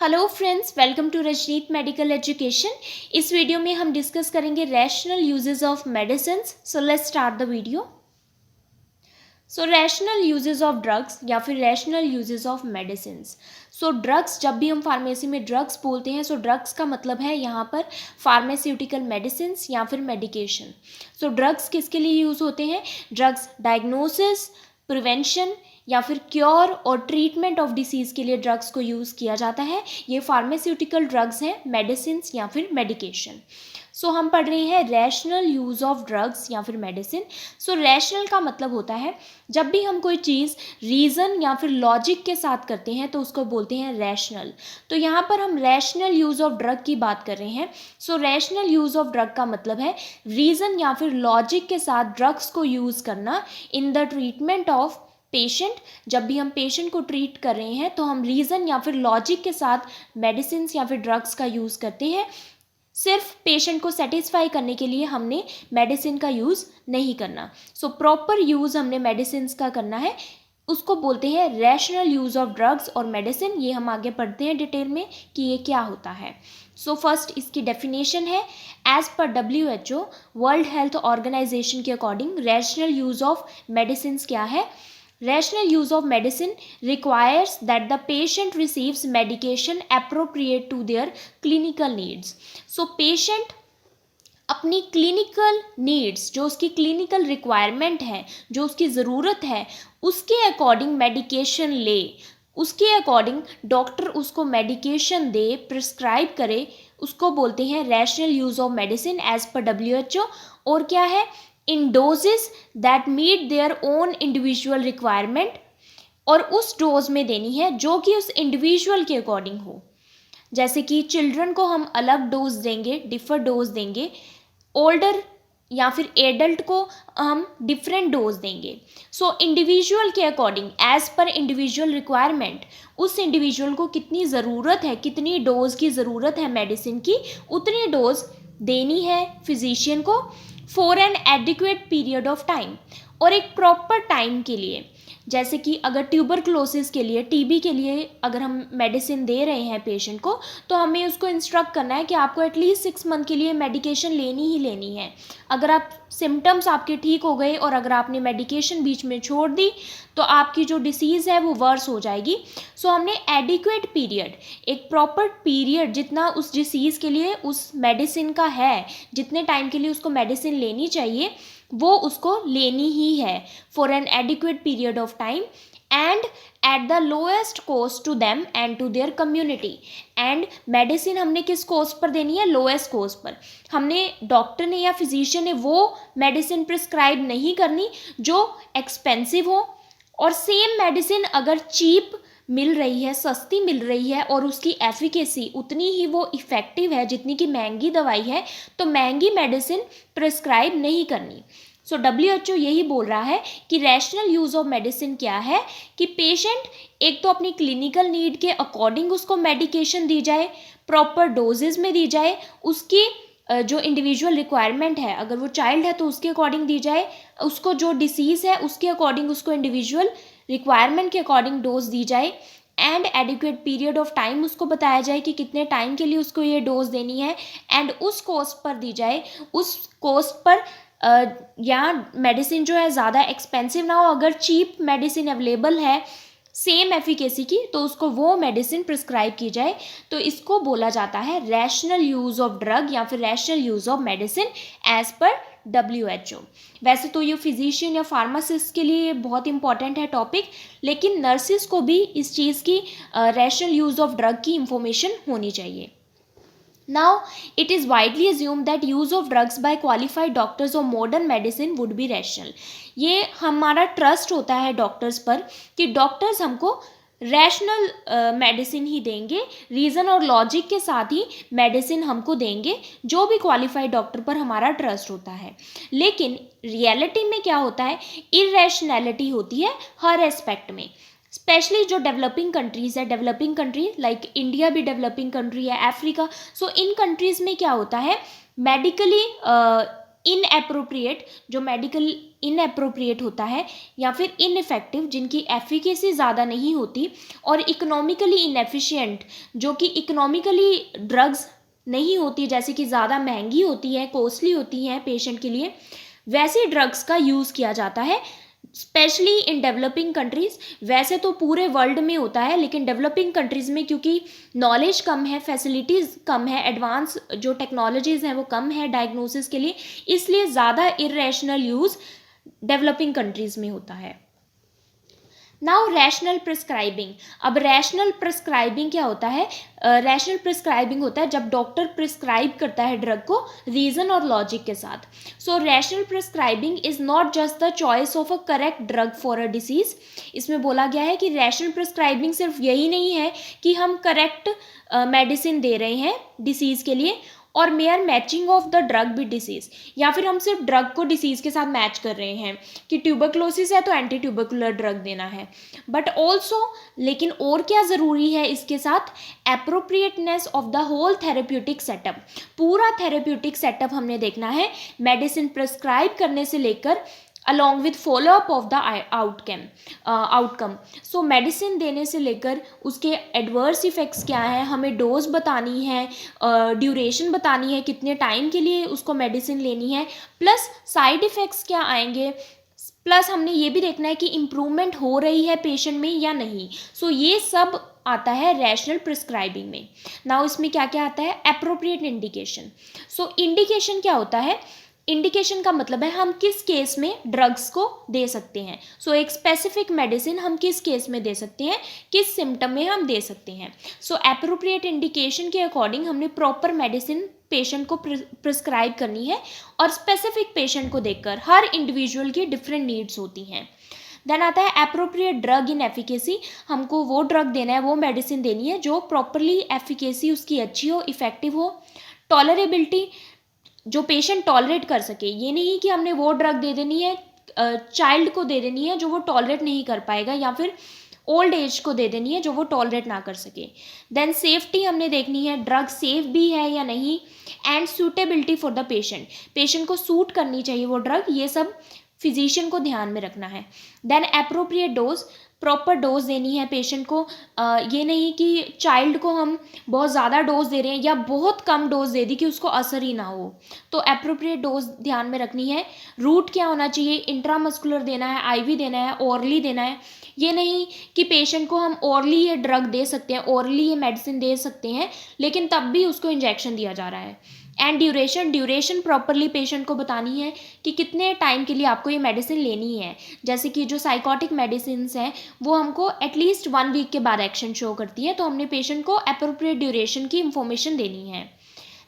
Hello friends, welcome to Rajneet medical education. इस video में हम डिस्कस करेंगे rational uses of medicines. So let's start the video. So rational uses of drugs या फिर rational uses of medicines. So drugs, जब भी हम pharmacy में ड्रग्स बोलते हैं, सो ड्रग्स का मतलब है यहाँ पर फार्मास्यूटिकल मेडिसिन्स या फिर मेडिकेशन। सो ड्रग्स किसके लिए यूज़ होते हैं? ड्रग्स डायग्नोसिस, प्रिवेंशन या फिर क्योर और ट्रीटमेंट ऑफ डिसीज़ के लिए ड्रग्स को यूज़ किया जाता है। ये फार्मास्यूटिकल ड्रग्स हैं, मेडिसिन्स या फिर मेडिकेशन। सो हम पढ़ रहे हैं रैशनल यूज़ ऑफ ड्रग्स या फिर मेडिसिन। सो रैशनल का मतलब होता है जब भी हम कोई चीज़ रीज़न या फिर लॉजिक के साथ करते हैं तो उसको बोलते हैं रैशनल। तो यहाँ पर हम रैशनल यूज़ ऑफ ड्रग की बात कर रहे हैं। सो रैशनल यूज़ ऑफ ड्रग का मतलब है रीज़न या फिर लॉजिक के साथ ड्रग्स को यूज़ करना in the treatment of patient. जब भी हम पेशेंट को ट्रीट कर रहे हैं तो हम रीज़न या फिर लॉजिक के साथ मेडिसिन या फिर ड्रग्स का यूज़ करते हैं। सिर्फ पेशेंट को सेटिस्फाई करने के लिए हमने मेडिसिन का यूज़ नहीं करना। सो प्रॉपर यूज़ हमने मेडिसिन का करना है, उसको बोलते हैं रैशनल यूज़ ऑफ ड्रग्स और मेडिसिन। ये हम आगे पढ़ते हैं डिटेल में कि ये क्या होता है। सो फर्स्ट इसकी डेफिनेशन है, एज पर WHO वर्ल्ड हेल्थ ऑर्गेनाइजेशन के according rational use of medicine क्या है? Rational use of medicine requires that the patient receives medication appropriate to their clinical needs. So patient अपनी क्लिनिकल नीड्स, जो उसकी clinical requirement है, जो उसकी ज़रूरत है, उसके अकॉर्डिंग मेडिकेशन ले, उसके अकॉर्डिंग डॉक्टर उसको मेडिकेशन दे, प्रिस्क्राइब करे, उसको बोलते हैं rational use of medicine as पर WHO। और क्या है? In doses that meet their own individual requirement, और उस डोज में देनी है जो कि उस इंडिविजुअल के अकॉर्डिंग हो। जैसे कि चिल्ड्रन को हम अलग डोज देंगे, डिफर डोज देंगे, ओल्डर या फिर एडल्ट को हम डिफरेंट डोज देंगे। सो इंडिविजुअल के according, as per individual requirement, उस इंडिविजुअल को कितनी ज़रूरत है, कितनी डोज की ज़रूरत है मेडिसिन की, उतनी डोज देनी है फिजिशियन को for an adequate period of time, और एक प्रॉपर टाइम के लिए। जैसे कि अगर ट्यूबरक्लोसिस के लिए, TB के लिए अगर हम मेडिसिन दे रहे हैं पेशेंट को, तो हमें उसको इंस्ट्रक्ट करना है कि आपको एटलीस्ट 6 मंथ के लिए मेडिकेशन लेनी ही लेनी है। अगर आप सिम्टम्स आपके ठीक हो गए और अगर आपने मेडिकेशन बीच में छोड़ दी तो आपकी जो डिसीज़ है वो वर्स हो जाएगी। सो हमने एडिक्वेट पीरियड, एक प्रॉपर पीरियड जितना उस डिसीज़ के लिए उस मेडिसिन का है, जितने टाइम के लिए उसको मेडिसिन लेनी चाहिए वो उसको लेनी ही है for an adequate period of time and at the lowest cost to them and to their community. And medicine हमने किस कॉस्ट पर देनी है? Lowest cost per. हमने, डॉक्टर ने या फिजिशियन ने वो मेडिसिन प्रिस्क्राइब नहीं करनी जो एक्सपेंसिव हो, और सेम मेडिसिन अगर चीप मिल रही है, सस्ती मिल रही है और उसकी एफिकेसी उतनी ही वो इफ़ेक्टिव है जितनी कि महंगी दवाई है, तो महंगी मेडिसिन प्रिस्क्राइब नहीं करनी। सो WHO यही बोल रहा है कि रैशनल यूज़ ऑफ मेडिसिन क्या है कि पेशेंट एक तो अपनी क्लिनिकल नीड के अकॉर्डिंग उसको मेडिकेशन दी जाए, प्रॉपर डोजेज में दी जाए, उसकी जो इंडिविजुअल रिक्वायरमेंट है, अगर वो चाइल्ड है तो उसके अकॉर्डिंग दी जाए, उसको जो डिसीज़ है उसके अकॉर्डिंग, उसको इंडिविजुअल रिक्वायरमेंट के अकॉर्डिंग डोज दी जाए, and adequate period of time उसको बताया जाए कि कितने टाइम के लिए उसको ये डोज देनी है, एंड उस कॉस्ट पर दी जाए। उस कॉस्ट पर या मेडिसिन जो है ज़्यादा एक्सपेंसिव ना हो, अगर चीप मेडिसिन अवेलेबल है सेम एफिकेसी की तो उसको वो मेडिसिन प्रिस्क्राइब की जाए। तो इसको बोला जाता है रैशनल यूज़ ऑफ ड्रग या फिर rational use of medicine as पर WHO। वैसे तो ये फिजिशियन या फार्मासिस्ट के लिए बहुत इंपॉर्टेंट है टॉपिक, लेकिन नर्सिस को भी इस चीज़ की रैशनल यूज़ ऑफ ड्रग की इंफॉर्मेशन होनी चाहिए। Now, it is widely assumed that use of drugs by qualified doctors or modern medicine would be rational. ये हमारा ट्रस्ट होता है डॉक्टर्स पर कि डॉक्टर्स हमको रैशनल मेडिसिन ही देंगे, रीज़न और लॉजिक के साथ ही मेडिसिन हमको देंगे, जो भी क्वालिफाइड डॉक्टर पर हमारा ट्रस्ट होता है। लेकिन रियलिटी में क्या होता है? इरेशनैलिटी होती है हर एस्पेक्ट में, स्पेशली जो डेवलपिंग कंट्रीज़ है, डेवलपिंग कंट्री लाइक इंडिया भी डेवलपिंग कंट्री है, अफ्रीका। सो इन कंट्रीज़ में क्या होता है? मेडिकली इनएप्रोप्रिएट, जो मेडिकल इनएप्रोप्रिएट होता है, या फिर इनइफेक्टिव जिनकी एफिकेसी ज़्यादा नहीं होती, और इकोनॉमिकली इनएफिशिएंट जो कि इकोनॉमिकली ड्रग्स नहीं होती, जैसे कि ज़्यादा महंगी होती है, कॉस्टली होती हैं पेशेंट के लिए, वैसी ड्रग्स का यूज़ किया जाता है स्पेशली इन डेवलपिंग कंट्रीज़। वैसे तो पूरे वर्ल्ड में होता है, लेकिन डेवलपिंग कंट्रीज़ में क्योंकि नॉलेज कम है, फैसिलिटीज़ कम है, एडवांस जो टेक्नोलॉजीज़ हैं वो कम है डायग्नोसिस के लिए, इसलिए ज़्यादा इरेशनल यूज़ डेवलपिंग कंट्रीज़ में होता है। Now rational prescribing. अब रैशनल प्रिस्क्राइबिंग क्या होता है? रैशनल प्रिस्क्राइबिंग होता है जब डॉक्टर प्रिस्क्राइब करता है ड्रग को रीज़न और लॉजिक के साथ। सो rational prescribing is not just the choice of a correct drug for a disease. इसमें बोला गया है कि रैशनल प्रिस्क्राइबिंग सिर्फ यही नहीं है कि हम करेक्ट मेडिसिन दे रहे हैं डिसीज़ के लिए, और mayor matching of the drug with disease, या फिर हम सिर्फ ड्रग को डिसीज़ के साथ मैच कर रहे हैं कि ट्यूबरक्लोसिस है तो एंटी ट्यूबरकुलर ड्रग देना है, बट ऑल्सो, लेकिन और क्या ज़रूरी है इसके साथ? Appropriateness of the whole therapeutic setup. पूरा थेरेप्यूटिक सेटअप हमने देखना है मेडिसिन प्रिस्क्राइब करने से लेकर along with follow-up of the outcome. So medicine देने से लेकर उसके एडवर्स इफ़ेक्ट्स क्या हैं, हमें डोज बतानी है, ड्यूरेशन बतानी है, कितने टाइम के लिए उसको मेडिसिन लेनी है, प्लस साइड इफ़ेक्ट्स क्या आएंगे, प्लस हमने ये भी देखना है कि इम्प्रूवमेंट हो रही है पेशेंट में या नहीं। सो ये सब आता है रैशनल प्रिस्क्राइबिंग में। नाउ इसमें क्या क्या आता है? Appropriate indication. सो इंडिकेशन क्या होता है? इंडिकेशन का मतलब है हम किस केस में ड्रग्स को दे सकते हैं। सो एक स्पेसिफिक मेडिसिन हम किस केस में दे सकते हैं, किस सिम्टम में हम दे सकते हैं। सो एप्रोप्रिएट इंडिकेशन के अकॉर्डिंग हमने प्रॉपर मेडिसिन पेशेंट को प्रिस्क्राइब करनी है, और स्पेसिफिक पेशेंट को देखकर हर इंडिविजुअल की डिफरेंट नीड्स होती हैं। देन आता है एप्रोप्रिएट ड्रग इन एफिकेसी। हमको वो ड्रग देना है, वो मेडिसिन देनी है जो प्रॉपरली एफिकेसी उसकी अच्छी हो, इफेक्टिव हो। टॉलरेबिलिटी, जो पेशेंट टॉलरेट कर सके, ये नहीं कि हमने वो ड्रग दे देनी है, चाइल्ड को दे देनी है जो वो टॉलरेट नहीं कर पाएगा, या फिर ओल्ड एज को दे देनी है जो वो टॉलरेट ना कर सके। देन सेफ्टी हमने देखनी है, ड्रग सेफ भी है या नहीं, and suitability for the patient, patient को सूट करनी चाहिए वो ड्रग, ये सब फिजिशियन को ध्यान में रखना है। Then appropriate dose, proper dose देनी है पेशेंट को, ये नहीं कि चाइल्ड को हम बहुत ज़्यादा डोज दे रहे हैं या बहुत कम डोज दे दी कि उसको असर ही ना हो, तो एप्रोप्रिएट डोज ध्यान में रखनी है। रूट क्या होना चाहिए? इंट्रामस्कुलर देना है, आईवी देना है, ओरली देना है। ये नहीं कि पेशेंट को हम ओरली ये ड्रग दे सकते हैं, ओरली ये मेडिसिन दे सकते हैं, लेकिन तब भी उसको इंजेक्शन दिया जा रहा है। एंड ड्यूरेशन प्रॉपरली पेशेंट को बतानी है कि कितने टाइम के लिए आपको ये मेडिसिन लेनी है। जैसे कि जो साइकोटिक मेडिसिन हैं वो हमको एटलीस्ट 1 वीक के बाद एक्शन शो करती है, तो हमने पेशेंट को अप्रोप्रिएट ड्यूरेशन की इंफॉर्मेशन देनी है।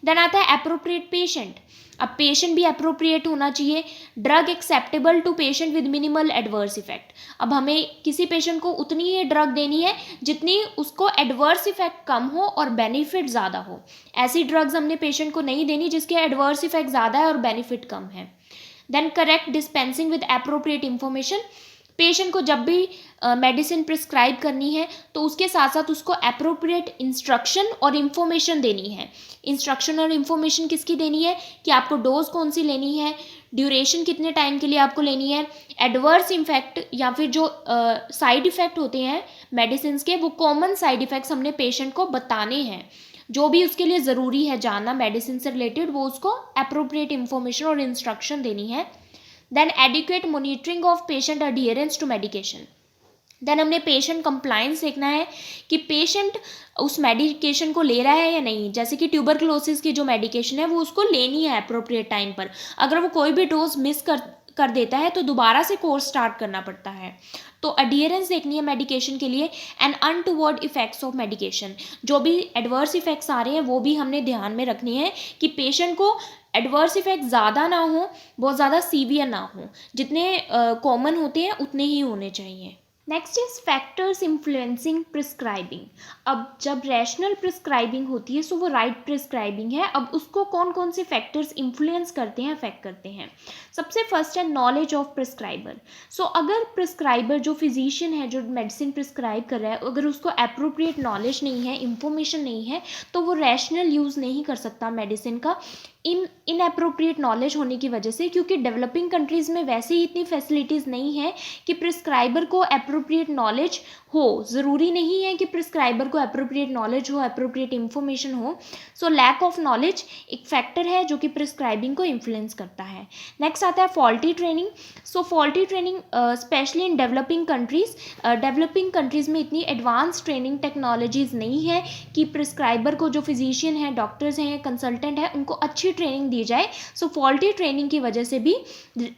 देन आता है अप्रोप्रिएट पेशेंट। अब पेशेंट भी अप्रोप्रिएट होना चाहिए। Drug acceptable to patient with minimal adverse effect. अब हमें किसी पेशेंट को उतनी ही ड्रग देनी है जितनी उसको एडवर्स इफेक्ट कम हो और बेनिफिट ज़्यादा हो। ऐसी ड्रग्स हमने पेशेंट को नहीं देनी जिसके एडवर्स इफेक्ट ज़्यादा है और बेनिफिट कम है। Then correct dispensing with appropriate information. Patient को जब भी मेडिसिन प्रिस्क्राइब करनी है तो उसके साथ साथ उसको एप्रोप्रिएट इंस्ट्रक्शन और इन्फॉर्मेशन देनी है। इंस्ट्रक्शन और इन्फॉर्मेशन किसकी देनी है? कि आपको डोज कौन सी लेनी है, ड्यूरेशन कितने टाइम के लिए आपको लेनी है, एडवर्स इफेक्ट या फिर जो साइड इफ़ेक्ट होते हैं मेडिसिन के, वो कॉमन साइड इफ़ेक्ट्स हमने पेशेंट को बताने हैं। जो भी उसके लिए ज़रूरी है जानना मेडिसिन से रिलेटेड, वो उसको एप्रोप्रिएट इंफॉर्मेशन और इंस्ट्रक्शन देनी है। Then adequate monitoring of patient adherence to medication. Then हमने पेशेंट कंप्लाइंस देखना है कि पेशेंट उस मेडिकेशन को ले रहा है या नहीं। जैसे कि ट्यूबरक्लोसिस की जो मेडिकेशन है वो उसको लेनी है अप्रोप्रिएट टाइम पर। अगर वो कोई भी डोज मिस कर देता है तो दोबारा से कोर्स स्टार्ट करना पड़ता है। तो अडियरेंस देखनी है मेडिकेशन के लिए। And untoward effects of medication, जो भी एडवर्स इफेक्ट्स आ रहे हैं वो भी हमने ध्यान में रखने हैं कि पेशेंट को एडवर्स इफेक्ट ज़्यादा ना हो, बहुत ज़्यादा सीवियर ना हो, जितने कॉमन होते हैं उतने ही होने चाहिए। Next is factors influencing prescribing. अब जब रैशनल प्रिस्क्राइबिंग होती है सो वो राइट प्रिस्क्राइबिंग है। अब उसको कौन कौन से फैक्टर्स इन्फ्लुएंस करते हैं, अफेक्ट करते हैं? सबसे फर्स्ट है नॉलेज ऑफ प्रिस्क्राइबर। सो अगर प्रिस्क्राइबर जो फिजिशियन है जो मेडिसिन प्रिस्क्राइब कर रहा है, अगर उसको अप्रोप्रिएट नॉलेज नहीं है, इंफॉर्मेशन नहीं है, तो वो रैशनल यूज़ नहीं कर सकता मेडिसिन का, इनअप्रोप्रिएट नॉलेज होने की वजह से, क्योंकि डेवलपिंग कंट्रीज़ में वैसे ही इतनी फैसिलिटीज़ नहीं है कि प्रिस्क्राइबर को अप्रोप्रिएट नॉलेज हो। ज़रूरी नहीं है कि प्रिस्क्राइबर को अप्रोप्रिएट नॉलेज हो, अप्रोप्रिएट इन्फॉर्मेशन हो। सो लैक ऑफ नॉलेज एक फैक्टर है जो कि प्रिस्क्राइबिंग को इन्फ्लुएंस करता है। नेक्स्ट आता है faulty training. So faulty training specially in developing countries, developing countries में इतनी एडवांस ट्रेनिंग टेक्नोलॉजीज़ नहीं है कि प्रिस्क्राइबर को, जो फिजिशियन हैं, डॉक्टर्स हैं, कंसल्टेंट हैं, उनको अच्छी ट्रेनिंग दी जाए। सो फॉल्टी ट्रेनिंग की वजह से भी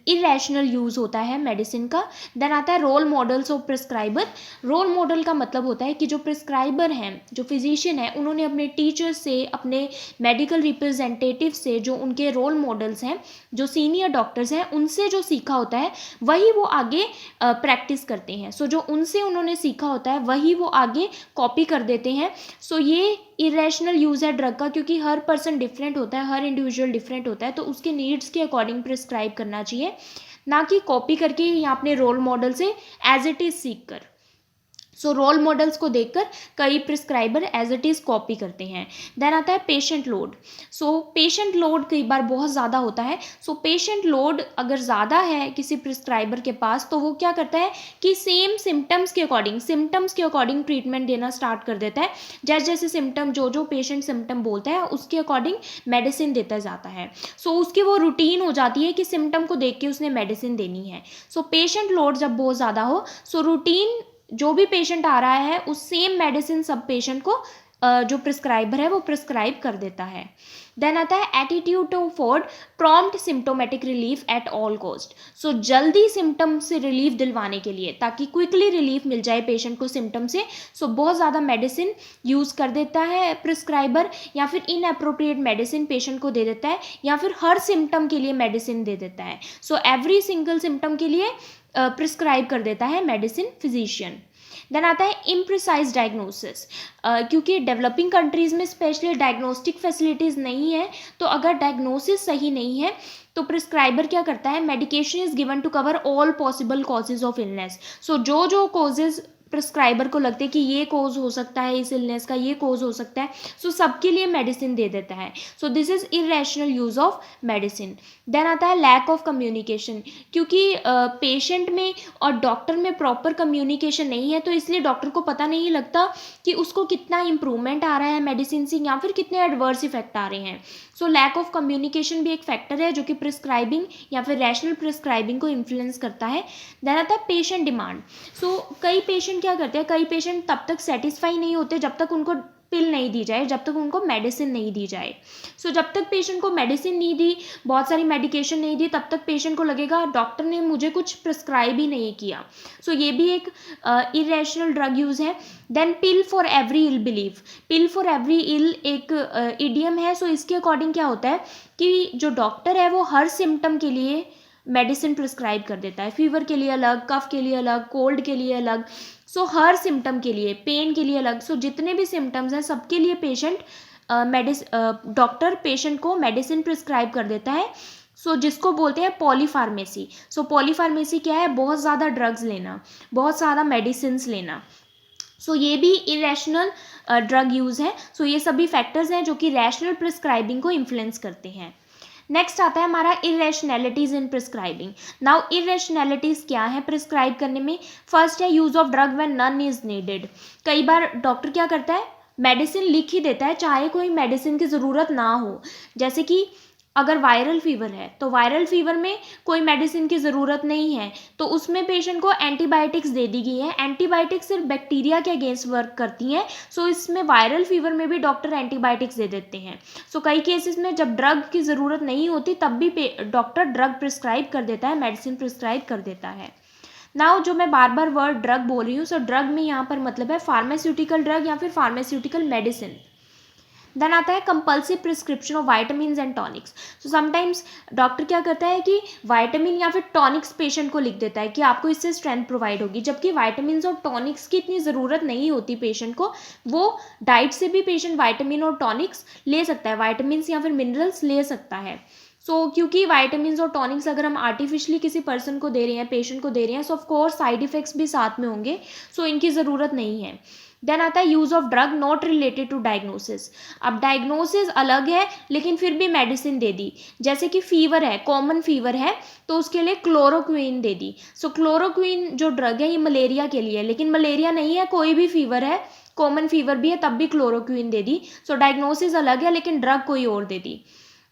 इरेशनल यूज़ होता है मेडिसिन का। देन आता है role models of prescriber. Role model का मतलब होता है कि जो प्रिस्क्राइबर हैं, जो फिजिशियन है, उन्होंने अपने टीचर्स से, अपने मेडिकल रिप्रेजेंटेटिव से, जो उनके रोल मॉडल्स हैं, जो सीनियर डॉक्टर्स हैं, उनसे जो सीखा होता है वही वो आगे प्रैक्टिस करते हैं। सो जो उनसे उन्होंने सीखा होता है वही वो आगे कॉपी कर देते हैं। सो ये इरेशनल यूज़ है ड्रग का, क्योंकि हर पर्सन डिफरेंट होता है, हर इंडिविजुअल डिफरेंट होता है, तो उसके नीड्स के अकॉर्डिंग प्रिस्क्राइब करना चाहिए, ना कि कॉपी करके या अपने रोल मॉडल से एज इट इज़ सीख कर। सो रोल मॉडल्स को देखकर कई prescriber as it is copy करते हैं। देन आता है patient load. So patient load कई बार बहुत ज़्यादा होता है। सो पेशेंट लोड अगर ज़्यादा है किसी प्रिस्क्राइबर के पास, तो वो क्या करता है कि सेम सिम्टम्स के अकॉर्डिंग ट्रीटमेंट देना स्टार्ट कर देता है। जैसे जैसे सिम्टम, जो पेशेंट सिम्टम बोलता है उसके अकॉर्डिंग मेडिसिन देता जाता है। सो उसकी वो रूटीन हो जाती है कि सिम्टम को देख के उसने मेडिसिन देनी है। सो पेशेंट लोड जब बहुत ज़्यादा हो, सो रूटीन जो भी पेशेंट आ रहा है उस सेम मेडिसिन सब पेशेंट को जो प्रिस्क्राइबर है वो प्रिस्क्राइब कर देता है। देन आता है attitude to afford prompt symptomatic relief at all cost. So जल्दी सिम्टम से रिलीफ दिलवाने के लिए, ताकि क्विकली रिलीफ मिल जाए पेशेंट को सिम्टम से, सो बहुत ज़्यादा मेडिसिन यूज़ कर देता है प्रिस्क्राइबर, या फिर इनअप्रोप्रिएट मेडिसिन पेशेंट को दे देता है, या फिर हर सिम्टम के लिए मेडिसिन दे देता है। सो एवरी सिंगल सिम्टम के लिए प्रिस्क्राइब कर देता है मेडिसिन फिजिशियन। देन आता है इम्प्रिसाइज डायग्नोसिस। क्योंकि डेवलपिंग कंट्रीज़ में स्पेशली डायग्नोस्टिक फैसिलिटीज़ नहीं है, तो अगर डायग्नोसिस सही नहीं है तो प्रिस्क्राइबर क्या करता है, medication is given to cover all possible causes of illness. So जो कॉजेज प्रिस्क्राइबर को लगते हैं कि ये कोज हो सकता है इस इलनेस का, ये कोज हो सकता है, सो सबके लिए मेडिसिन दे देता है। So this is irrational use of medicine. Then आता है लैक ऑफ कम्युनिकेशन। क्योंकि पेशेंट में और डॉक्टर में प्रॉपर कम्युनिकेशन नहीं है, तो इसलिए डॉक्टर को पता नहीं लगता कि उसको कितना इम्प्रूवमेंट आ रहा है मेडिसिन से, या फिर कितने एडवर्स इफेक्ट आ रहे हैं। सो लैक ऑफ कम्युनिकेशन भी एक फैक्टर है जो कि प्रिस्क्राइबिंग या फिर रैशनल प्रिस्क्राइबिंग को इन्फ्लुएंस करता है। देन आता है पेशेंट डिमांड। सो कई पेशेंट क्या करते हैं, कई पेशेंट तब तक सेटिस्फाई नहीं होते जब तक उनको पिल नहीं दी जाए, जब तक उनको मेडिसिन नहीं दी जाए। सो जब तक पेशेंट को मेडिसिन नहीं दी, बहुत सारी मेडिकेशन नहीं दी, तब तक पेशेंट को लगेगा डॉक्टर ने मुझे कुछ प्रिस्क्राइब ही नहीं किया। सो ये भी एक इरेशनल ड्रग यूज़ है। Then pill for every ill believe. Pill for every ill एक इडियम है। सो इसके अकॉर्डिंग क्या होता है कि जो डॉक्टर है वो हर सिम्टम के लिए मेडिसिन प्रिस्क्राइब कर देता है। फीवर के लिए अलग, कफ के लिए अलग, कोल्ड के लिए अलग, सो हर सिम्टम के लिए, पेन के लिए अलग, सो जितने भी सिम्टम्स हैं सबके लिए डॉक्टर पेशेंट को मेडिसिन प्रिस्क्राइब कर देता है। सो जिसको बोलते हैं पॉलीफार्मेसी। सो पॉलीफार्मेसी क्या है, बहुत ज़्यादा ड्रग्स लेना, बहुत ज़्यादा मेडिसिन लेना। सो ये भी इरेशनल ड्रग यूज़ है। सो ये सभी फैक्टर्स हैं जो कि रैशनल प्रिस्क्राइबिंग को इन्फ्लुएंस करते हैं। नेक्स्ट आता है हमारा इरेशनैलिटीज़ इन प्रिस्क्राइबिंग। नाउ इरेशनैलिटीज़ क्या है प्रिस्क्राइब करने में। फर्स्ट है use of drug when none is needed. कई बार डॉक्टर क्या करता है, मेडिसिन लिख ही देता है चाहे कोई मेडिसिन की ज़रूरत ना हो। जैसे कि अगर वायरल फीवर है तो वायरल फीवर में कोई मेडिसिन की ज़रूरत नहीं है, तो उसमें पेशेंट को एंटीबायोटिक्स दे दी गई है। एंटीबायोटिक्स सिर्फ बैक्टीरिया के अगेंस्ट वर्क करती हैं। सो इसमें वायरल फीवर में भी डॉक्टर एंटीबायोटिक्स दे देते हैं। सो कई केसेस में जब ड्रग की ज़रूरत नहीं होती तब भी डॉक्टर ड्रग प्रिस्क्राइब कर देता है, मेडिसिन प्रिस्क्राइब कर देता है। नाउ जो मैं बार बार वर्ड ड्रग बोल रही हूँ, सो ड्रग में यहाँ पर मतलब है फार्मास्यूटिकल ड्रग या फिर फार्मास्यूटिकल मेडिसिन। देन आता है compulsive prescription of vitamin and tonics. So sometimes doctor क्या करता है कि वाइटामिन या फिर टॉनिक्स पेशेंट को लिख देता है कि आपको इससे स्ट्रेंथ प्रोवाइड होगी, जबकि वाइटामिन और टॉनिक्स की इतनी ज़रूरत नहीं होती पेशेंट को। वो डाइट से भी पेशेंट वाइटामिन और टॉनिक्स ले सकता है, वाइटामिन या फिर मिनरल्स ले सकता है। सो क्योंकि वाइटामिन और टॉनिक्स अगर हम आर्टिफिशियली किसी पर्सन को दे रहे हैं, पेशेंट को दे रहे हैं, सो ऑफ कोर्स साइड इफ़ेक्ट्स भी साथ में होंगे। सो इनकी ज़रूरत नहीं है। देन आता है use of drug not related to diagnosis. अब डायग्नोसिस अलग है लेकिन फिर भी मेडिसिन दे दी, जैसे कि फीवर है, कॉमन फीवर है तो उसके लिए क्लोरोक्वीन दे दी। सो क्लोरोक्वीन जो ड्रग है ये मलेरिया के लिए है, लेकिन मलेरिया नहीं है, कोई भी फीवर है, कॉमन फीवर भी है, तब भी क्लोरोक्वीन दे दी। सो डायग्नोसिस अलग है लेकिन ड्रग कोई और दे दी।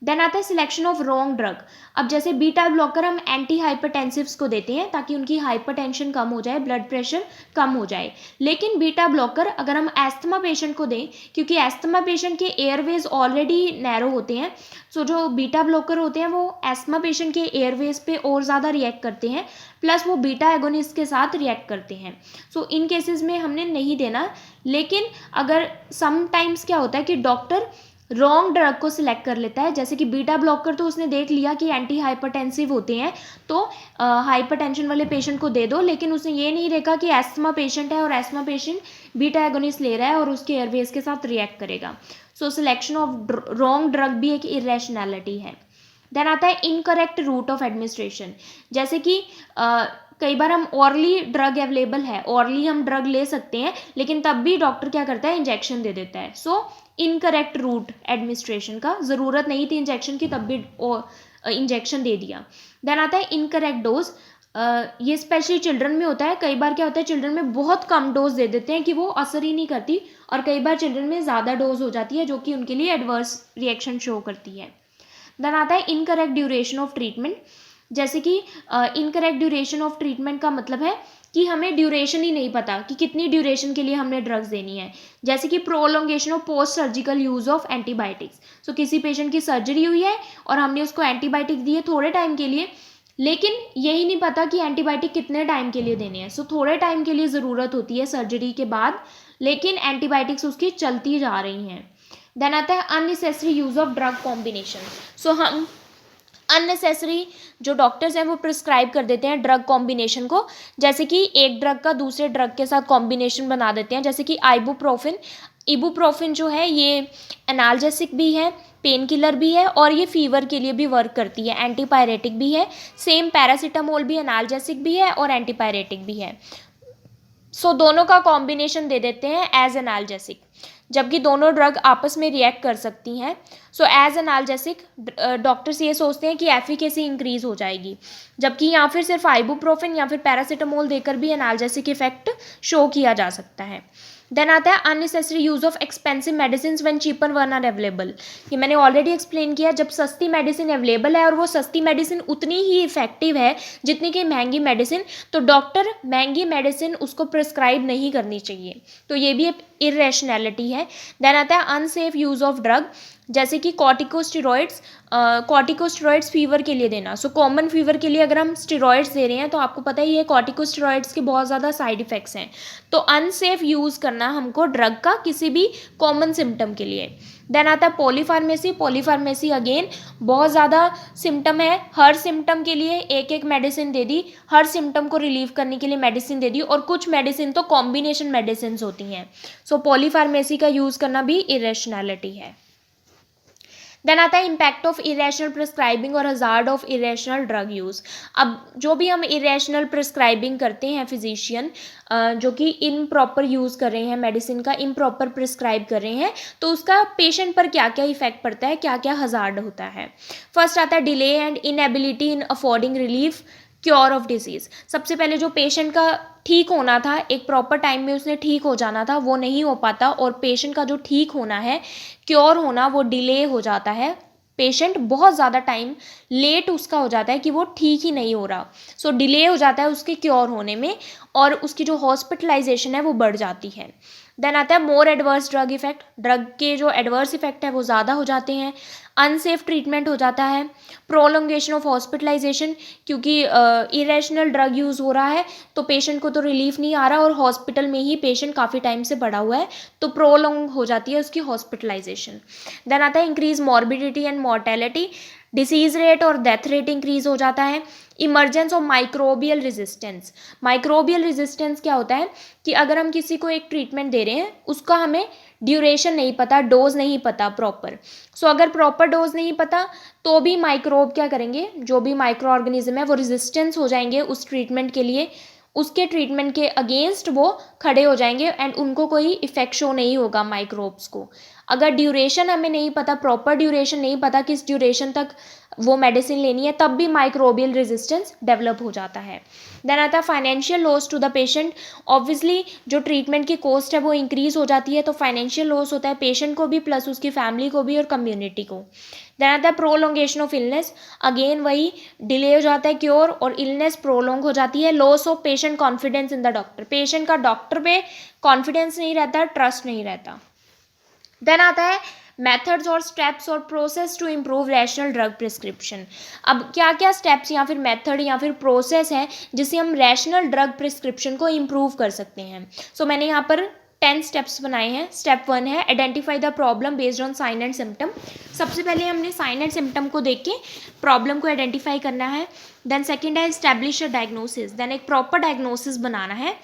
देन आता है सिलेक्शन ऑफ रॉन्ग ड्रग। अब जैसे बीटा ब्लॉकर हम एंटी हाइपरटेंसिव्स को देते हैं ताकि उनकी हाइपरटेंशन कम हो जाए, ब्लड प्रेशर कम हो जाए, लेकिन बीटा ब्लॉकर अगर हम एस्थमा पेशेंट को दें, क्योंकि एस्थमा पेशेंट के एयरवेज ऑलरेडी नैरो होते हैं, सो जो बीटा ब्लॉकर होते हैं वो एस्थमा पेशेंट के एयरवेज पे और ज़्यादा रिएक्ट करते हैं, प्लस वो बीटा एगोनिस्ट के साथ रिएक्ट करते हैं। सो इन केसेस में हमने नहीं देना। लेकिन अगर समटाइम्स क्या होता है कि डॉक्टर रॉन्ग ड्रग को सिलेक्ट कर लेता है, जैसे कि बीटा ब्लॉकर तो उसने देख लिया कि एंटी हाइपरटेंसिव होते हैं तो हाइपरटेंशन वाले पेशेंट को दे दो, लेकिन उसने ये नहीं देखा कि एस्थमा पेशेंट है और एस्थमा पेशेंट बीटा एगोनिस्ट ले रहा है और उसके एयरवेज के साथ रिएक्ट करेगा। So selection of wrong drug भी एक इरेशनैलिटी है। देन आता है इनकरेक्ट रूट ऑफ एडमिनिस्ट्रेशन। जैसे कि कई बार हम ऑरली ड्रग अवेलेबल है, ऑरली हम ड्रग ले सकते हैं, लेकिन तब भी डॉक्टर क्या करता है, इंजेक्शन दे देता है। सो इनकरेक्ट रूट एडमिनिस्ट्रेशन का, ज़रूरत नहीं थी इंजेक्शन की तब भी इंजेक्शन दे दिया। देन आता है इनकरेक्ट डोज। ये स्पेशली चिल्ड्रन में होता है। कई बार क्या होता है, चिल्ड्रन में बहुत कम डोज दे देते हैं कि वो असर ही नहीं करती, और कई बार चिल्ड्रन में ज़्यादा डोज हो जाती है जो कि उनके लिए एडवर्स रिएक्शन शो करती है। देन आता है इनकरेक्ट ड्यूरेशन ऑफ ट्रीटमेंट। जैसे कि इनकरेक्ट ड्यूरेशन ऑफ ट्रीटमेंट का मतलब है कि हमें ड्यूरेशन ही नहीं पता कि कितनी ड्यूरेशन के लिए हमने ड्रग्स देनी है। जैसे कि prolongation of post surgical use of antibiotics. So किसी पेशेंट की सर्जरी हुई है और हमने उसको एंटीबायोटिक दिए थोड़े टाइम के लिए, लेकिन यही नहीं पता कि एंटीबायोटिक कितने टाइम के लिए देने हैं। सो थोड़े टाइम के लिए ज़रूरत होती है सर्जरी के बाद, लेकिन एंटीबायोटिक्स उसकी चलती जा रही हैं। देन आता है unnecessary use of drug combination. So हम अननेसेसरी जो डॉक्टर्स हैं वो प्रिस्क्राइब कर देते हैं ड्रग कॉम्बिनेशन को, जैसे कि एक ड्रग का दूसरे ड्रग के साथ कॉम्बिनेशन बना देते हैं। जैसे कि आइबुप्रोफिन, इबुप्रोफिन जो है ये एनाल्जेसिक भी है, पेन किलर भी है, और ये फीवर के लिए भी वर्क करती है, एंटीपायरेटिक भी है। सेम पैरासीटामोल भी एनाल्जेसिक भी है और एंटीपायरेटिक भी है। सो दोनों का कॉम्बिनेशन दे देते हैं एज एनाल्जेसिक, जबकि दोनों ड्रग आपस में रिएक्ट कर सकती हैं। सो एज एनाल्जेसिक डॉक्टर्स ये सोचते हैं कि एफिकेसी इंक्रीज हो जाएगी, जबकि यहाँ फिर सिर्फ आइबुप्रोफिन या फिर पैरासीटामोल देकर भी एनाल्जेसिक इफेक्ट शो किया जा सकता है। देन आता है unnecessary use of expensive medicine when cheaper one are available. ये मैंने ऑलरेडी एक्सप्लेन किया, जब सस्ती मेडिसिन अवेलेबल है और वो सस्ती मेडिसिन उतनी ही इफेक्टिव है जितनी कि महंगी मेडिसिन, तो डॉक्टर महंगी मेडिसिन उसको प्रिस्क्राइब नहीं करनी चाहिए। तो ये भी एक इरेशनैलिटी है। देन आता है अनसेफ यूज़ ऑफ ड्रग, जैसे कि कॉर्टिकोस्टेरॉइड्स फीवर के लिए देना। सो कॉमन फीवर के लिए अगर हम स्टेरॉइड्स दे रहे हैं तो आपको पता ही है कॉर्टिकोस्टेरॉइड्स के बहुत ज़्यादा साइड इफ़ेक्ट्स हैं, तो अनसेफ यूज़ करना हमको ड्रग का किसी भी कॉमन सिम्टम के लिए। देन आता है पॉलीफार्मेसी। पॉलीफार्मेसी अगेन बहुत ज़्यादा सिम्टम है, हर सिम्टम के लिए एक एक मेडिसिन दे दी, हर सिम्टम को रिलीव करने के लिए मेडिसिन दे दी, और कुछ मेडिसिन तो कॉम्बिनेशन मेडिसिन होती हैं। सो पॉलीफार्मेसी का यूज़ करना भी इरेशनैलिटी है। देन आता है इम्पैक्ट ऑफ इरेशनल प्रिस्क्राइबिंग और hazard of irrational drug use. अब जो भी हम इरेशनल प्रिस्क्राइबिंग करते हैं फिजिशियन, जो कि इम्प्रॉपर यूज़ कर रहे हैं मेडिसिन का, इम्प्रॉपर प्रिस्क्राइब कर रहे हैं, तो उसका पेशेंट पर क्या क्या इफेक्ट पड़ता है, क्या क्या हजार्ड होता है। फर्स्ट आता है delay and inability in affording relief cure of disease. सबसे पहले जो पेशेंट का ठीक होना था, एक प्रॉपर टाइम में उसने ठीक हो जाना था, वो नहीं हो पाता, और पेशेंट का जो ठीक होना है, क्योर होना, वो डिले हो जाता है। पेशेंट बहुत ज़्यादा टाइम लेट उसका हो जाता है कि वो ठीक ही नहीं हो रहा। सो डिले हो जाता है उसके क्योर होने में, और उसकी जो हॉस्पिटलाइजेशन है वो बढ़ जाती है। देन आता है मोर एडवर्स ड्रग इफेक्ट। ड्रग के जो एडवर्स इफेक्ट है वो ज़्यादा हो जाते हैं। अनसेफ ट्रीटमेंट हो जाता है। प्रोलोंगेशन ऑफ हॉस्पिटलाइजेशन, क्योंकि इरेशनल ड्रग यूज़ हो रहा है तो पेशेंट को तो रिलीफ नहीं आ रहा, और हॉस्पिटल में ही पेशेंट काफ़ी टाइम से पड़ा हुआ है, तो प्रोलोंग हो जाती है उसकी हॉस्पिटलाइजेशन। देन आता है increase morbidity and mortality. Disease rate और डेथ रेट इंक्रीज हो जाता है। Emergence of microbial resistance. Microbial resistance क्या होता है कि अगर हम किसी को एक ट्रीटमेंट दे रहे हैं, उसका हमें ड्यूरेशन नहीं पता, डोज नहीं पता प्रॉपर। सो अगर प्रॉपर डोज नहीं पता तो भी माइक्रोब क्या करेंगे, जो भी माइक्रो ऑर्गेनिज्म है वो रेजिस्टेंस हो जाएंगे उस ट्रीटमेंट के लिए, उसके ट्रीटमेंट के अगेंस्ट वो खड़े हो जाएंगे एंड उनको कोई इफेक्ट शो नहीं होगा माइक्रोब्स को। अगर ड्यूरेशन हमें नहीं पता, प्रॉपर ड्यूरेशन नहीं पता किस ड्यूरेशन तक वो मेडिसिन लेनी है, तब भी माइक्रोबियल रेजिस्टेंस डेवलप हो जाता है। देन आता है financial loss to the patient. Obviously जो ट्रीटमेंट की कॉस्ट है वो इंक्रीज हो जाती है, तो फाइनेंशियल लॉस होता है पेशेंट को भी प्लस उसकी फैमिली को भी और कम्युनिटी को। देन आता है प्रोलोंगेशन ऑफ इलनेस। अगेन वही डिले हो जाता है क्योर और इलनेस प्रोलोंग हो जाती है। Loss of patient confidence in the doctor, patient का डॉक्टर पे कॉन्फिडेंस नहीं रहता, ट्रस्ट नहीं रहता। देन आता है मेथड्स और स्टेप्स और process to improve rational drug prescription. अब क्या क्या स्टेप्स या फिर मेथड या फिर प्रोसेस है जिससे हम रैशनल ड्रग प्रिस्क्रिप्शन को इम्प्रूव कर सकते हैं। सो मैंने यहाँ पर 10 स्टेप्स बनाए हैं। स्टेप 1 है identify the problem based on sign and symptom. सबसे पहले हमने साइन एंड सिम्टम को देख के प्रॉब्लम को आइडेंटिफाई करना है। देन सेकेंड है इस्टेब्लिश अ डायग्नोसिस, देन एक प्रॉपर डायग्नोसिस बनाना है।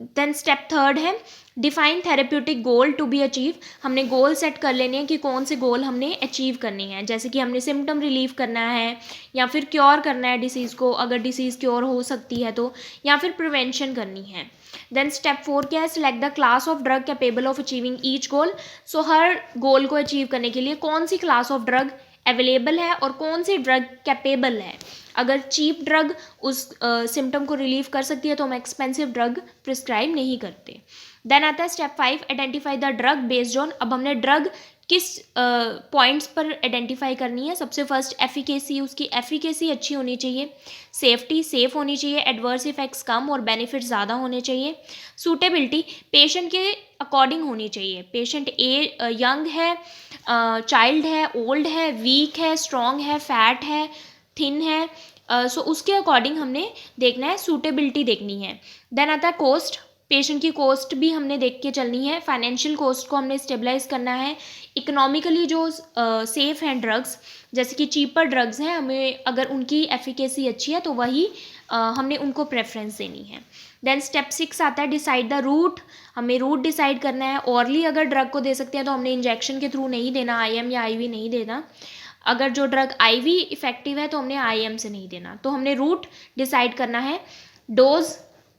देन स्टेप 3 है define therapeutic goal to be achieve. हमने गोल सेट कर लेने हैं कि कौन से गोल हमने अचीव करने हैं, जैसे कि हमने सिम्टम रिलीव करना है या फिर क्योर करना है डिसीज़ को, अगर डिसीज़ क्योर हो सकती है तो, या फिर प्रिवेंशन करनी है। देन स्टेप 4 क्या है select the class of drug capable of achieving each goal. So हर गोल को अचीव करने के लिए कौन सी क्लास ऑफ ड्रग अवेलेबल है और कौन सी ड्रग कैपेबल है। अगर चीप ड्रग उस सिम्टम को रिलीव कर सकती है तो हम एक्सपेंसिव ड्रग प्रिस्क्राइब नहीं करते। देन आता है step 5 identify the drug based on. अब हमने ड्रग किस पॉइंट्स पर आइडेंटिफाई करनी है। सबसे फर्स्ट एफिकेसी, उसकी एफिकेसी अच्छी होनी चाहिए। सेफ्टी, सेफ होनी चाहिए। एडवर्स इफेक्ट्स कम और बेनिफिट ज़्यादा होने चाहिए। सूटेबिलिटी पेशेंट के अकॉर्डिंग होनी चाहिए। पेशेंट यंग है, चाइल्ड है, ओल्ड है, वीक है, स्ट्रॉन्ग है, फैट है, थिन है, सो उसके अकॉर्डिंग हमने देखना है, सूटेबिलिटी देखनी है। देन आता है कॉस्ट, पेशेंट की कॉस्ट भी हमने देख के चलनी है। फाइनेंशियल कॉस्ट को हमने स्टेबलाइज करना है। इकोनॉमिकली जो सेफ हैं ड्रग्स, जैसे कि चीपर ड्रग्स हैं, हमें अगर उनकी एफिकेसी अच्छी है तो वही हमने उनको प्रेफरेंस देनी है। देन स्टेप 6 आता है डिसाइड द रूट। हमें रूट डिसाइड करना है। ऑरली अगर ड्रग को दे सकते हैं तो हमने इंजेक्शन के थ्रू नहीं देना, IM या IV नहीं देना। अगर जो ड्रग IV इफेक्टिव है तो हमने IM से नहीं देना। तो हमने रूट डिसाइड करना है। Dose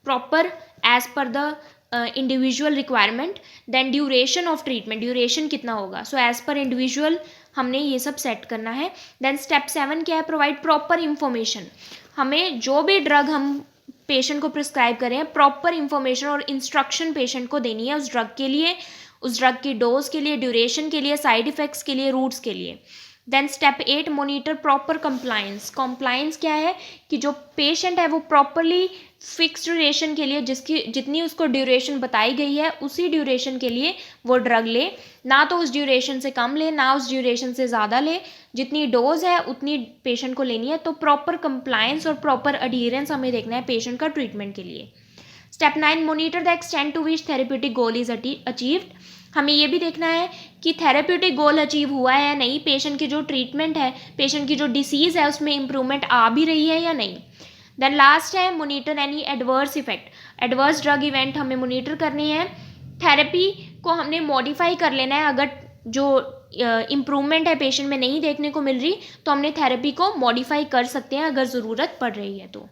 proper as per the individual requirement. Then duration of treatment, duration कितना होगा, सो एज पर इंडिविजुअल हमने ये सब सेट करना है। देन स्टेप 7 क्या है प्रोवाइड प्रॉपर इंफॉर्मेशन। हमें जो भी ड्रग हम पेशेंट को प्रिस्क्राइब करें, प्रॉपर इंफॉर्मेशन और इंस्ट्रक्शन पेशेंट को देनी है उस ड्रग के लिए, उस ड्रग की डोज के लिए, ड्यूरेशन के लिए, साइड इफेक्ट्स के लिए, रूट्स के लिए। Then step 8 monitor proper compliance. Compliance क्या है कि जो पेशेंट है वो प्रॉपरली फिक्स ड्यूरेशन के लिए, जिसकी जितनी उसको ड्यूरेशन बताई गई है उसी ड्यूरेशन के लिए वो ड्रग ले, ना तो उस ड्यूरेशन से कम ले ना उस ड्यूरेशन से ज़्यादा ले। जितनी डोज है उतनी पेशेंट को लेनी है। तो प्रॉपर कंप्लायंस और प्रॉपर अडीरेंस हमें देखना है पेशेंट का ट्रीटमेंट के लिए। Step 9 monitor the extent to which therapeutic goal is achieved. हमें ये भी देखना है कि थेरेप्यूटिक गोल अचीव हुआ है या नहीं, पेशेंट की जो ट्रीटमेंट है, पेशेंट की जो डिसीज़ है उसमें इंप्रूवमेंट आ भी रही है या नहीं। देन लास्ट है monitor any adverse effect. Adverse drug event हमें मोनीटर करनी है। थेरेपी को हमने मॉडिफाई कर लेना है। अगर जो इम्प्रूवमेंट है पेशेंट में नहीं देखने को मिल रही तो हमने थेरेपी को मॉडिफाई कर सकते हैं अगर ज़रूरत पड़ रही है तो।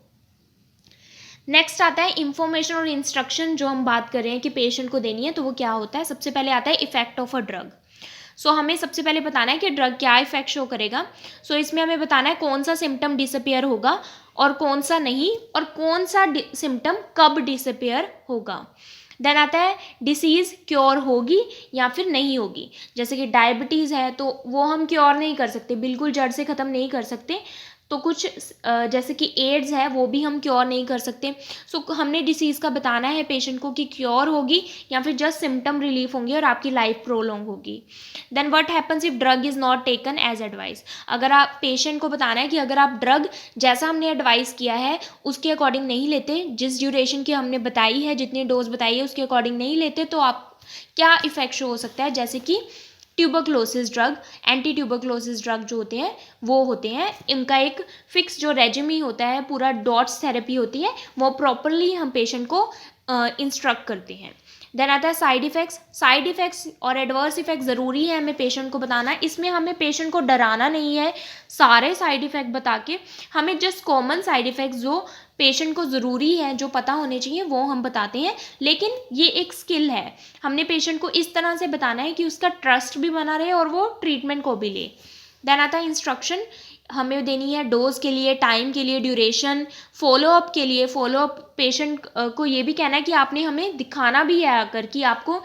नेक्स्ट आता है इंफॉर्मेशन और इंस्ट्रक्शन, जो हम बात कर रहे हैं कि पेशेंट को देनी है तो वो क्या होता है। सबसे पहले आता है इफेक्ट ऑफ अ ड्रग। सो हमें सबसे पहले बताना है कि ड्रग क्या इफेक्ट शो करेगा। सो इसमें हमें बताना है कौन सा सिम्टम डिसअपियर होगा और कौन सा नहीं, और कौन सा सिम्टम कब डिसअपियर होगा। देन आता है डिसीज़ क्योर होगी या फिर नहीं होगी। जैसे कि डायबिटीज़ है तो वो हम क्योर नहीं कर सकते, बिल्कुल जड़ से ख़त्म नहीं कर सकते। तो कुछ जैसे कि एड्स है वो भी हम क्योर नहीं कर सकते। सो हमने डिसीज़ का बताना है पेशेंट को कि क्योर होगी या फिर जस्ट सिम्टम रिलीफ होंगे और आपकी लाइफ प्रोलॉन्ग होगी। Then what happens if drug is not taken as advice. अगर आप पेशेंट को बताना है कि अगर आप ड्रग जैसा हमने एडवाइस किया है उसके अकॉर्डिंग नहीं लेते, जिस ड्यूरेशन की हमने बताई है, जितनी डोज बताई है उसके अकॉर्डिंग नहीं लेते, तो आप क्या इफेक्ट शो हो सकता है। जैसे कि tuberculosis drug, anti tuberculosis drug जो होते हैं वो होते हैं, इनका एक फिक्स जो रेजिमी होता है, पूरा डॉट्स थेरेपी होती है, वो प्रॉपरली हम पेशेंट को इंस्ट्रक्ट करते हैं। देन आता है साइड इफ़ेक्ट्स। साइड इफ़ेक्ट्स और एडवर्स इफ़ेक्ट ज़रूरी है हमें पेशेंट को बताना। इसमें हमें पेशेंट को डराना नहीं है सारे साइड इफ़ेक्ट बता के, हमें जस्ट कॉमन साइड इफ़ेक्ट्स जो पेशेंट को ज़रूरी है, जो पता होने चाहिए, वो हम बताते हैं। लेकिन ये एक स्किल है, हमने पेशेंट को इस तरह से बताना है कि उसका ट्रस्ट भी बना रहे और वो ट्रीटमेंट को भी ले। देन आता है इंस्ट्रक्शन, हमें देनी है डोज के लिए, टाइम के लिए, ड्यूरेशन, फॉलोअप के लिए। फॉलोअप पेशेंट को ये भी कहना है कि आपने हमें दिखाना भी है आकर कि आपको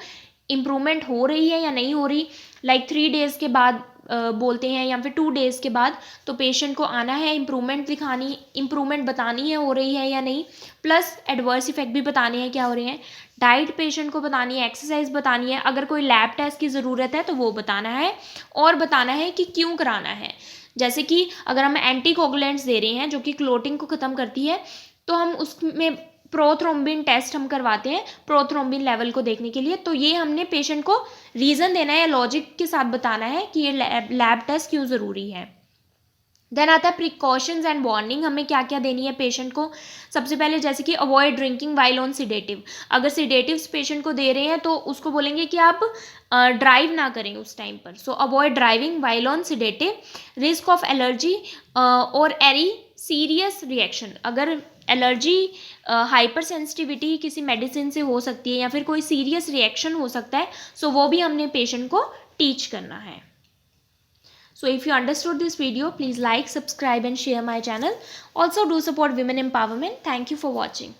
इम्प्रूवमेंट हो रही है या नहीं हो रही। लाइक 3 डेज़ के बाद बोलते हैं या फिर 2 डेज़ के बाद, तो पेशेंट को आना है, इम्प्रूवमेंट बतानी है हो रही है या नहीं, प्लस एडवर्स इफेक्ट भी बताने हैं क्या हो रहे हैं। डाइट पेशेंट को बतानी है, एक्सरसाइज बतानी है, अगर कोई लैब टेस्ट की ज़रूरत है तो वो बताना है, और बताना है कि क्यों कराना है। जैसे कि अगर हम एंटीकोगुलेंट्स दे रहे हैं जो कि क्लोटिंग को ख़त्म करती है, तो हम उसमें प्रोथ्रोम्बिन टेस्ट हम करवाते हैं प्रोथ्रोम्बिन लेवल को देखने के लिए। तो ये हमने पेशेंट को रीज़न देना है, लॉजिक के साथ बताना है कि ये लैब टेस्ट क्यों ज़रूरी है। देन आता है प्रिकॉशंस एंड वार्निंग, हमें क्या क्या देनी है पेशेंट को। सबसे पहले जैसे कि avoid drinking while on sedative. अगर सिडेटिव्स पेशेंट को दे रहे हैं तो उसको बोलेंगे कि आप ड्राइव ना करें उस टाइम पर। सो avoid driving while on sedative. Risk of allergy और एरी सीरियस रिएक्शन, अगर एलर्जी हाइपर सेंसिटिविटी किसी मेडिसिन से हो सकती है या फिर कोई सीरियस रिएक्शन हो सकता है, सो वो भी हमने पेशेंट को टीच करना है। So if you understood this video, please like, subscribe and share my channel. Also do support women empowerment. Thank you for watching.